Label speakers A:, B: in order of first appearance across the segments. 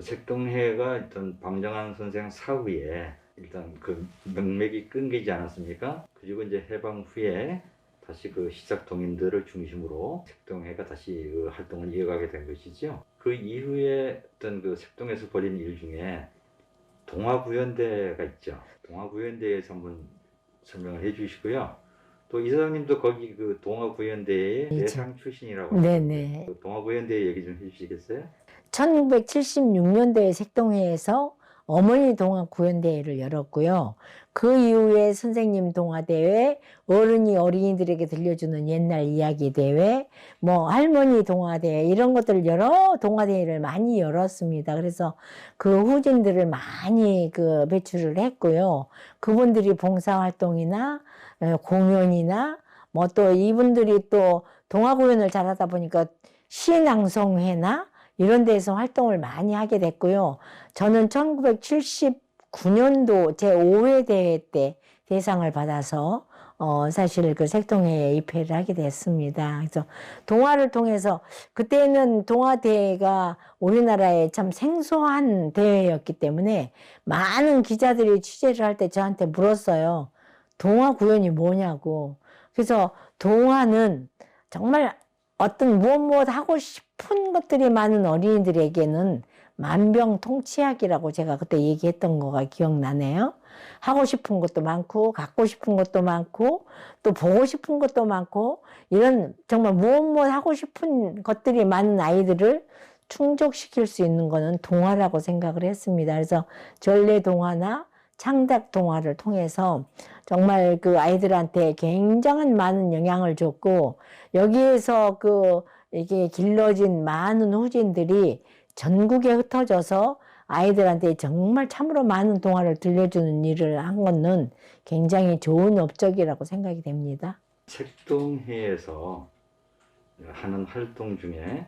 A: 색동해가 일단 방정환 선생 사후에 일단 그 명맥이 끊기지 않았습니까? 그리고 이제 해방 후에 다시 그 시작 동인들을 중심으로 색동해가 다시 그 활동을 이어가게 된 것이죠. 그 이후에 어떤 그 색동에서 벌인 일 중에 동화구연대가 있죠. 동화구연대에서 한번 설명을 해주시고요. 또 이사장님도 거기 그 동화구연대의 대상 출신이라고 하시는데
B: 네네.
A: 그 동화구연대 얘기 좀 해주시겠어요?
B: 1976년도에 색동해에서 어머니 동화구연대회를 열었고요. 그 이후에 선생님 동화대회, 어른이 어린이들에게 들려주는 옛날 이야기 대회, 뭐 할머니 동화대회 이런 것들을 여러 동화대회를 많이 열었습니다. 그래서 그 후진들을 많이 그 배출을 했고요. 그분들이 봉사활동이나 공연이나 뭐 또 이분들이 또 동화구연을 잘하다 보니까 시낭송회나 이런 데서 활동을 많이 하게 됐고요. 저는 1979년도 제5회 대회 때 대상을 받아서 사실 그 색동회에 입회를 하게 됐습니다. 그래서 동화를 통해서 그때는 동화대회가 우리나라에 참 생소한 대회였기 때문에 많은 기자들이 취재를 할 때 저한테 물었어요. 동화 구연이 뭐냐고. 그래서 동화는 정말 어떤 무엇 하고 싶은 것들이 많은 어린이들에게는 만병통치약이라고 제가 그때 얘기했던 거가 기억나네요. 하고 싶은 것도 많고 갖고 싶은 것도 많고 또 보고 싶은 것도 많고 이런 정말 무엇 하고 싶은 것들이 많은 아이들을 충족시킬 수 있는 거는 동화라고 생각을 했습니다. 그래서 전래 동화나 창작 동화를 통해서 정말 그 아이들한테 굉장한 많은 영향을 줬고 여기에서 그 이게 길러진 많은 후진들이 전국에 흩어져서 아이들한테 정말 참으로 많은 동화를 들려주는 일을 한 거는 굉장히 좋은 업적이라고 생각이 됩니다.
A: 색동회에서 하는 활동 중에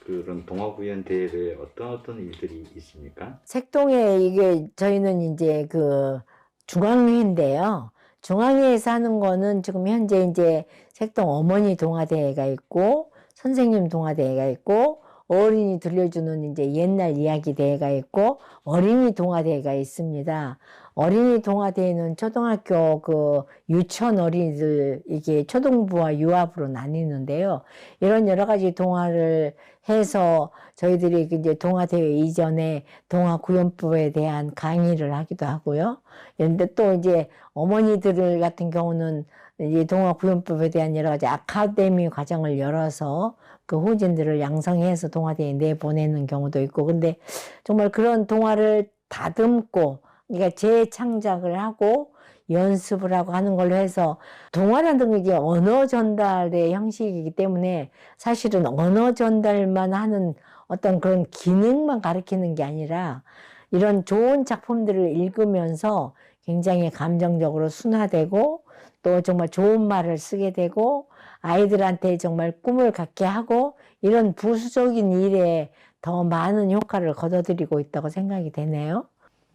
A: 그런 동화구연 대회에 어떤 일들이 있습니까?
B: 색동에 이게 저희는 이제 그 중앙회인데요. 중앙회에서 하는 거는 지금 현재 이제 색동 어머니 동화대회가 있고 선생님 동화대회가 있고 어린이 들려주는 이제 옛날 이야기 대회가 있고 어린이 동화대회가 있습니다. 어린이 동화대회는 초등학교 그 유치원 어린이들 이게 초등부와 유아부로 나뉘는데요. 이런 여러 가지 동화를 해서 저희들이 이제 동화대회 이전에 동화구연법에 대한 강의를 하기도 하고요. 그런데 또 이제 어머니들 같은 경우는 이 동화구연법에 대한 여러 가지 아카데미 과정을 열어서 그 후진들을 양성해서 동화대회에 내보내는 경우도 있고, 근데 정말 그런 동화를 다듬고, 그러니까 재창작을 하고 연습을 하고 하는 걸로 해서 동화라는 게 언어 전달의 형식이기 때문에 사실은 언어 전달만 하는 어떤 그런 기능만 가르치는 게 아니라 이런 좋은 작품들을 읽으면서 굉장히 감정적으로 순화되고 또 정말 좋은 말을 쓰게 되고 아이들한테 정말 꿈을 갖게 하고 이런 부수적인 일에 더 많은 효과를 거둬들이고 있다고 생각이 되네요.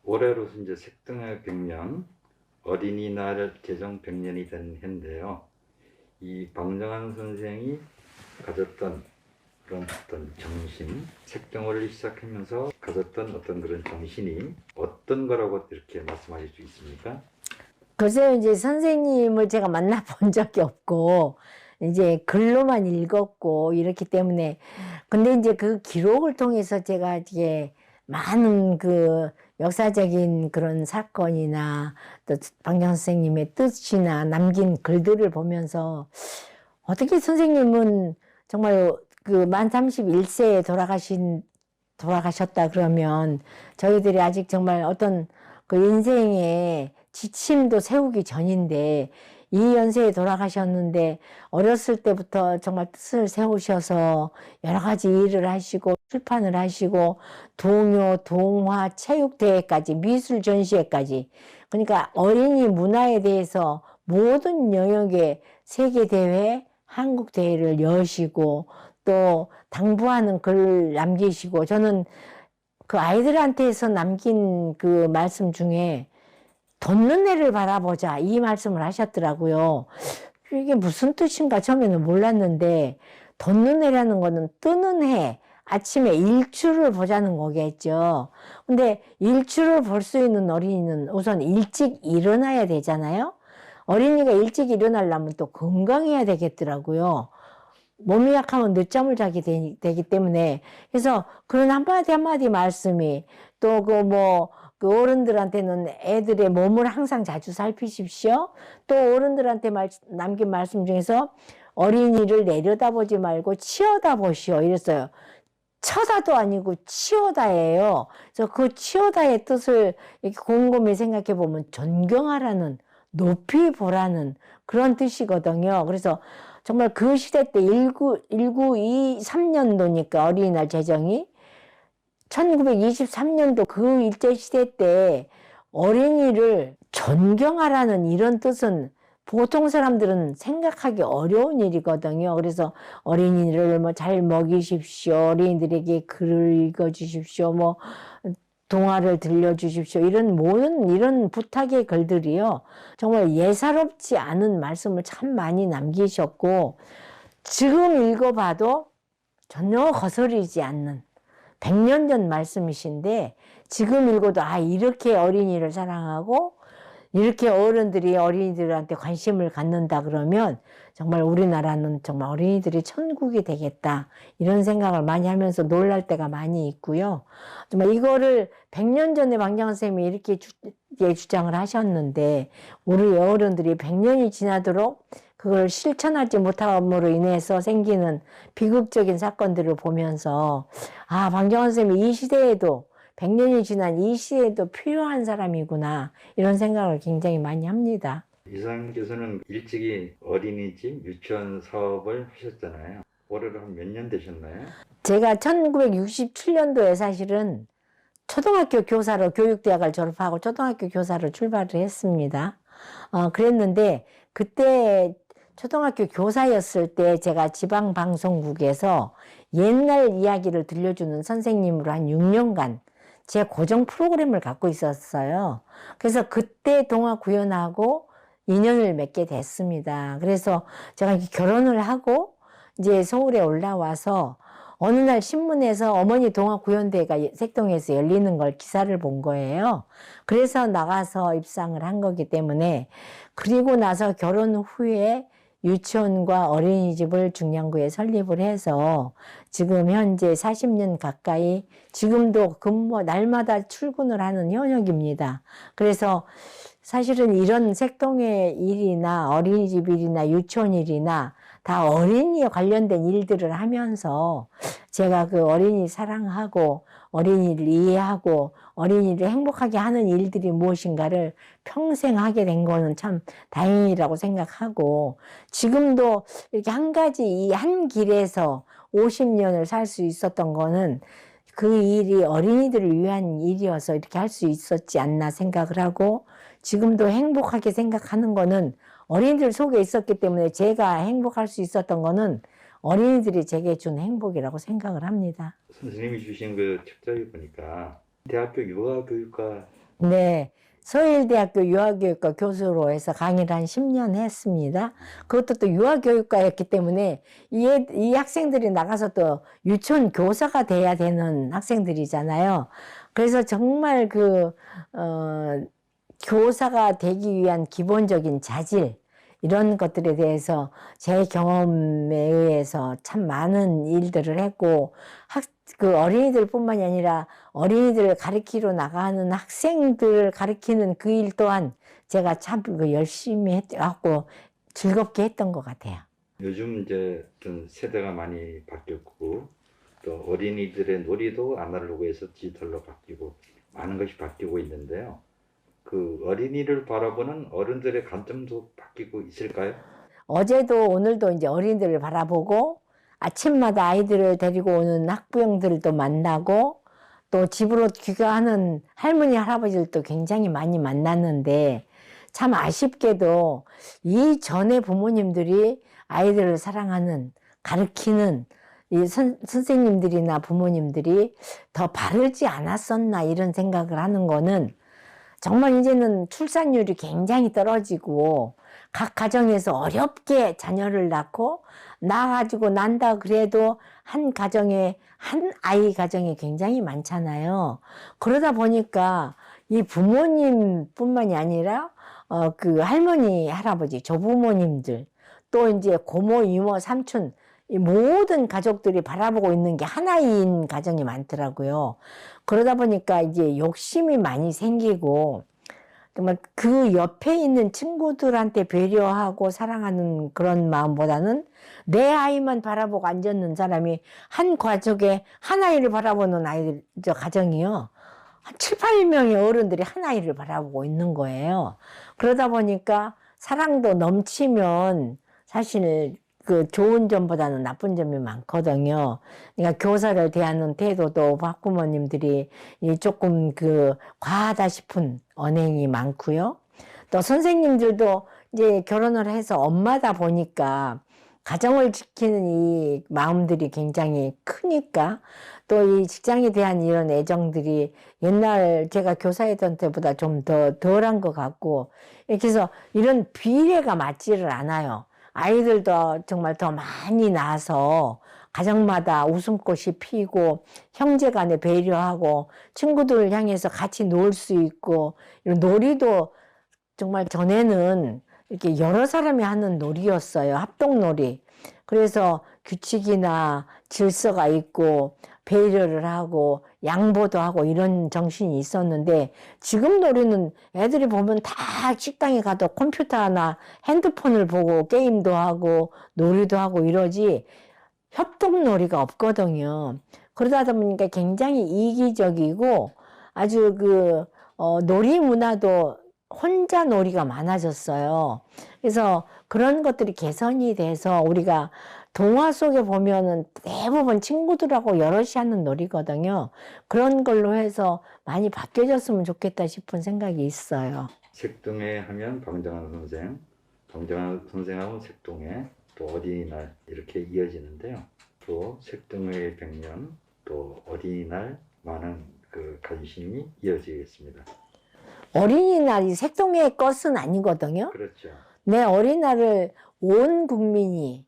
A: 올해로서 이제 색동의 100년 어린이날 개정 100년이 된 해인데요. 이 방정환 선생이 가졌던 그런 어떤 정신, 색동호를 시작하면서 가졌던 어떤 그런 정신이 어떤 거라고 이렇게 말씀하실 수 있습니까?
B: 글쎄요, 이제 선생님을 제가 만나본 적이 없고, 이제 글로만 읽었고, 이렇기 때문에, 근데 이제 그 기록을 통해서 제가 이게 많은 그 역사적인 그런 사건이나 또 방정 선생님의 뜻이나 남긴 글들을 보면서 어떻게 선생님은 정말 그 만 31세에 돌아가셨다 그러면 저희들이 아직 정말 어떤 그 인생에 지침도 세우기 전인데 이 연세에 돌아가셨는데 어렸을 때부터 정말 뜻을 세우셔서 여러 가지 일을 하시고 출판을 하시고 동요, 동화, 체육대회까지 미술 전시회까지 그러니까 어린이 문화에 대해서 모든 영역의 세계대회, 한국대회를 여시고 또 당부하는 글 남기시고 저는 그 아이들한테서 남긴 그 말씀 중에 돋는 해를 바라보자 이 말씀을 하셨더라고요. 이게 무슨 뜻인가 처음에는 몰랐는데 돋는 해라는 거는 뜨는 해 아침에 일출을 보자는 거겠죠. 근데 일출을 볼 수 있는 어린이는 우선 일찍 일어나야 되잖아요. 어린이가 일찍 일어나려면 또 건강해야 되겠더라고요. 몸이 약하면 늦잠을 자게 되기 때문에. 그래서 그런 한마디 한마디 말씀이 또 그 어른들한테는 애들의 몸을 항상 자주 살피십시오. 또 어른들한테 남긴 말씀 중에서 어린이를 내려다보지 말고 치여다보시오 이랬어요. 쳐다도 아니고 치여다예요. 그래서 그 치여다의 뜻을 이렇게 곰곰이 생각해 보면 존경하라는, 높이 보라는 그런 뜻이거든요. 그래서 정말 그 시대 때 1923년도니까 어린이날 제정이 1923년도 그 일제시대 때 어린이를 존경하라는 이런 뜻은 보통 사람들은 생각하기 어려운 일이거든요. 그래서 어린이를 뭐 잘 먹이십시오. 어린이들에게 글을 읽어주십시오. 뭐 동화를 들려주십시오. 이런 모든 이런 부탁의 글들이요. 정말 예사롭지 않은 말씀을 참 많이 남기셨고 지금 읽어봐도 전혀 거스르지 않는 100년 전 말씀이신데 지금 읽어도 아 이렇게 어린이를 사랑하고 이렇게 어른들이 어린이들한테 관심을 갖는다 그러면 정말 우리나라는 정말 어린이들이 천국이 되겠다 이런 생각을 많이 하면서 놀랄 때가 많이 있고요. 정말 이거를 100년 전에 방정환 선생님이 이렇게 주장을 하셨는데 우리 어른들이 100년이 지나도록 그걸 실천하지 못함으로 인해서 생기는 비극적인 사건들을 보면서 아 방정환 선생님이 이 시대에도 100년이 지난 이 시대에도 필요한 사람이구나 이런 생각을 굉장히 많이 합니다.
A: 이사님께서는 일찍이 어린이집 유치원 사업을 하셨잖아요. 올해로 한 몇 년 되셨나요?
B: 제가 1967년도에 사실은 초등학교 교사로 교육대학을 졸업하고 초등학교 교사로 출발을 했습니다. 그랬는데 그때 초등학교 교사였을 때 제가 지방방송국에서 옛날 이야기를 들려주는 선생님으로 한 6년간 제 고정 프로그램을 갖고 있었어요. 그래서 그때 동화 구연하고 인연을 맺게 됐습니다. 그래서 제가 결혼을 하고 이제 서울에 올라와서 어느 날 신문에서 어머니 동화 구연대회가 색동에서 열리는 걸 기사를 본 거예요. 그래서 나가서 입상을 한 거기 때문에 그리고 나서 결혼 후에 유치원과 어린이집을 중량구에 설립을 해서 지금 현재 40년 가까이 지금도 날마다 출근을 하는 현역입니다. 그래서 사실은 이런 색동의 일이나 어린이집 일이나 유치원 일이나 다 어린이에 관련된 일들을 하면서 제가 그 어린이 사랑하고 어린이를 이해하고 어린이를 행복하게 하는 일들이 무엇인가를 평생 하게 된 거는 참 다행이라고 생각하고 지금도 이렇게 한 가지 이 한 길에서 50년을 살 수 있었던 거는 그 일이 어린이들을 위한 일이어서 이렇게 할 수 있었지 않나 생각을 하고 지금도 행복하게 생각하는 거는 어린이들 속에 있었기 때문에 제가 행복할 수 있었던 거는 어린이들이 제게 준 행복이라고 생각을 합니다.
A: 선생님이 주신 그 책자를 보니까 대학교 유아교육과
B: 네. 서일대학교 유아교육과 교수로 해서 강의를 한 10년 했습니다. 그것도 또 유아교육과였기 때문에 이 학생들이 나가서 또 유치원 교사가 돼야 되는 학생들이잖아요. 그래서 정말 교사가 되기 위한 기본적인 자질, 이런 것들에 대해서 제 경험에 의해서 참 많은 일들을 했고, 그 어린이들뿐만이 아니라 어린이들을 가르치러 나가는 학생들을 가르치는 그 일 또한 제가 참 열심히 했고 즐겁게 했던 것 같아요.
A: 요즘 이제 좀 세대가 많이 바뀌었고 또 어린이들의 놀이도 아날로그에서 디지털로 바뀌고 많은 것이 바뀌고 있는데요. 그 어린이를 바라보는 어른들의 관점도 바뀌고 있을까요?
B: 어제도 오늘도 이제 어린이들을 바라보고 아침마다 아이들을 데리고 오는 학부형들도 만나고 또 집으로 귀가하는 할머니 할아버지들도 굉장히 많이 만났는데 참 아쉽게도 이전에 부모님들이 아이들을 사랑하는 가르치는 이 선생님들이나 부모님들이 더 바르지 않았었나 이런 생각을 하는 거는 정말 이제는 출산율이 굉장히 떨어지고 각 가정에서 어렵게 자녀를 낳고 낳아가지고 난다 그래도 한 가정에 한 아이 가정이 굉장히 많잖아요. 그러다 보니까 이 부모님뿐만이 아니라 그 할머니, 할아버지, 조부모님들 또 이제 고모, 이모, 삼촌 이 모든 가족들이 바라보고 있는 게 하나인 가정이 많더라고요. 그러다 보니까 이제 욕심이 많이 생기고 정말 그 옆에 있는 친구들한테 배려하고 사랑하는 그런 마음보다는 내 아이만 바라보고 앉았는 사람이 한 가족에 한 아이를 바라보는 아이들, 저 가정이요. 한 7, 8명의 어른들이 한 아이를 바라보고 있는 거예요. 그러다 보니까 사랑도 넘치면 사실 그 좋은 점보다는 나쁜 점이 많거든요. 그러니까 교사를 대하는 태도도 학부모님들이 조금 그 과하다 싶은 언행이 많고요. 또 선생님들도 이제 결혼을 해서 엄마다 보니까 가정을 지키는 이 마음들이 굉장히 크니까 또 이 직장에 대한 이런 애정들이 옛날 제가 교사했던 때보다 좀 더 덜한 것 같고 이렇게 해서 이런 비례가 맞지를 않아요. 아이들도 정말 더 많이 낳아서 가정마다 웃음꽃이 피고 형제간에 배려하고 친구들을 향해서 같이 놀 수 있고 이런 놀이도 정말 전에는 이렇게 여러 사람이 하는 놀이였어요. 합동놀이. 그래서 규칙이나 질서가 있고 배려를 하고 양보도 하고 이런 정신이 있었는데 지금 놀이는 애들이 보면 다 식당에 가도 컴퓨터나 핸드폰을 보고 게임도 하고 놀이도 하고 이러지 협동놀이가 없거든요. 그러다 보니까 굉장히 이기적이고 아주 놀이 문화도 혼자 놀이가 많아졌어요. 그래서 그런 것들이 개선이 돼서 우리가 동화 속에 보면은 대부분 친구들하고 여럿이 하는 놀이거든요. 그런 걸로 해서 많이 바뀌어졌으면 좋겠다 싶은 생각이 있어요.
A: 색동에 하면 방정환 선생, 방정환 선생하고 색동에 또 어린이날 이렇게 이어지는데요. 또 색동의 100년, 또 어린이날 많은 그 관심이 이어지겠습니다.
B: 어린이날이 색동의 것은 아니거든요.
A: 그렇죠.
B: 내 어린이날을 온 국민이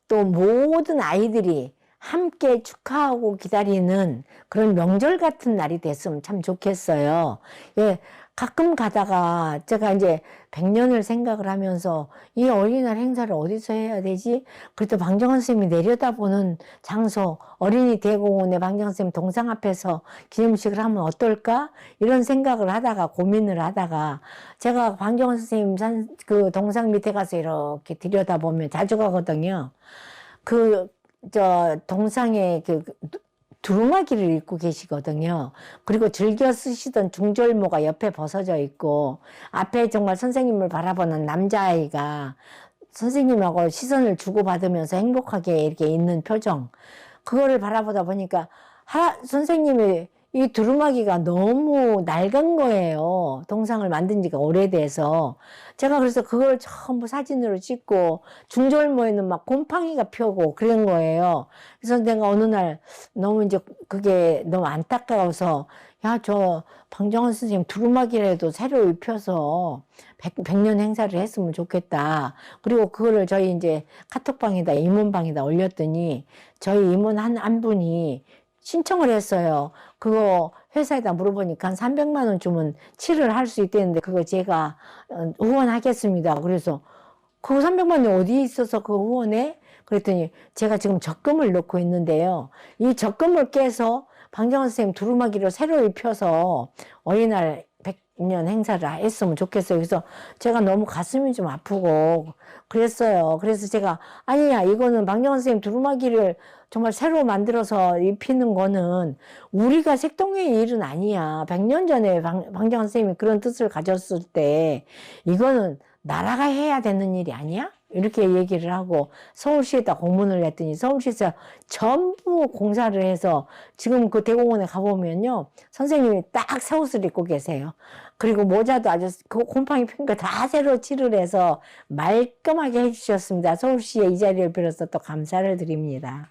B: 또 모든 아이들이 함께 축하하고 기다리는 그런 명절 같은 날이 됐으면 참 좋겠어요. 예, 가끔 가다가 제가 이제 100년을 생각을 하면서 이 어린이날 행사를 어디서 해야 되지? 그래도 방정환 선생님이 내려다보는 장소, 어린이 대공원에 방정환 선생님 동상 앞에서 기념식을 하면 어떨까? 이런 생각을 하다가 고민을 하다가 제가 방정환 선생님 그 동상 밑에 가서 이렇게 들여다보면 자주 가거든요. 동상에 두루마기를 입고 계시거든요. 그리고 즐겨 쓰시던 중절모가 옆에 벗어져 있고, 앞에 정말 선생님을 바라보는 남자아이가 선생님하고 시선을 주고받으면서 행복하게 이렇게 있는 표정. 그거를 바라보다 보니까, 선생님의 이 두루마기가 너무 낡은 거예요. 동상을 만든 지가 오래돼서. 제가 그래서 그걸 전부 사진으로 찍고 중절모에는 막 곰팡이가 펴고 그런 거예요. 그래서 내가 어느 날 너무 이제 그게 너무 안타까워서 야, 저 방정환 선생님 두루마기라도 새로 입혀서 100년 행사를 했으면 좋겠다. 그리고 그거를 저희 이제 카톡방에다 임원방에다 올렸더니 저희 임원 한 분이 신청을 했어요. 그거 회사에다 물어보니까 한 300만 원 주면 칠을 할 수 있다는데 그거 제가 후원하겠습니다. 그래서 그 300만 원이 어디 있어서 그 후원에? 그랬더니 제가 지금 적금을 넣고 있는데요. 이 적금을 깨서 방정환 선생님 두루마기를 새로 입혀서 어린이날 100년 행사를 했으면 좋겠어요. 그래서 제가 너무 가슴이 좀 아프고 그랬어요. 그래서 제가 아니야, 이거는 방정환 선생님 두루마기를 정말 새로 만들어서 입히는 거는 우리가 색동의 일은 아니야. 100년 전에 방정환 선생님이 그런 뜻을 가졌을 때 이거는 나라가 해야 되는 일이 아니야? 이렇게 얘기를 하고 서울시에다 공문을 냈더니 서울시에서 전부 공사를 해서 지금 그 대공원에 가보면요. 선생님이 딱 새 옷을 입고 계세요. 그리고 모자도 아주 그 곰팡이 핀 거 다 새로 칠을 해서 말끔하게 해주셨습니다. 서울시에 이 자리를 빌어서 또 감사를 드립니다.